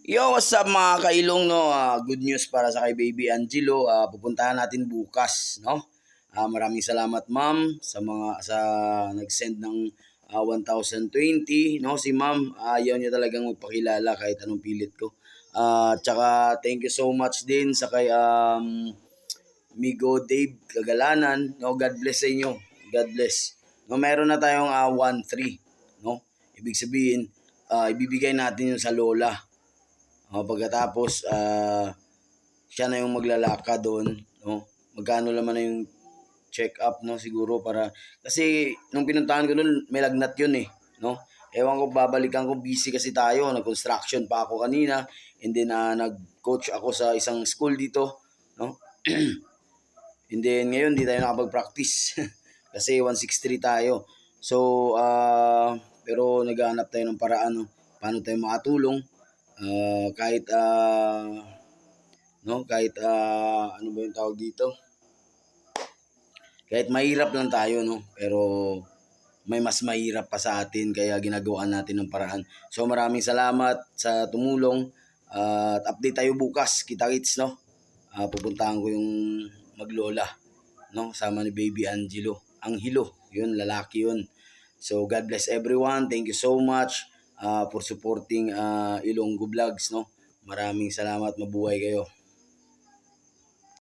Yo, what's up mga kailong, no? Good news para sa kay Baby Angelo. Pupuntahan natin bukas, no? Maraming salamat, ma'am, sa nag-send ng 1,020, no? Si ma'am, ayaw niya talagang magpakilala kahit anong pilit ko. Tsaka thank you so much din sa kay Migo Dave Kagalanan, no? God bless sa inyo. God bless. No, meron na tayong 1,3, no? Ibig sabihin, ibibigay natin yung sa lola. Pagkatapos, siya na yung maglalaka doon, no? Magkano naman na yung check-up, no? Siguro para, kasi nung pinuntahan ko doon, may lagnat yun eh, no? Ewan ko, babalikan ko, busy kasi tayo, nag-construction pa ako kanina, and then nag-coach ako sa isang school dito, no? And then ngayon, di tayo nakapag-practice, kasi 163 tayo. So, pero naghahanap tayo ng paraan, no? Paano tayo makatulong, kahit ano ba yung tawag dito, kahit mahirap lang tayo, no, pero may mas mahirap pa sa atin kaya ginagawa natin ng paraan. So maraming salamat sa tumulong, at update tayo bukas, kita-kits, no. Pupuntahan ko yung maglola, no, sama ni Baby Angelo, yun, lalaki yun. So God bless everyone, thank you so much for supporting Ilonggo Vlogs, no. Maraming salamat, mabuhay kayo.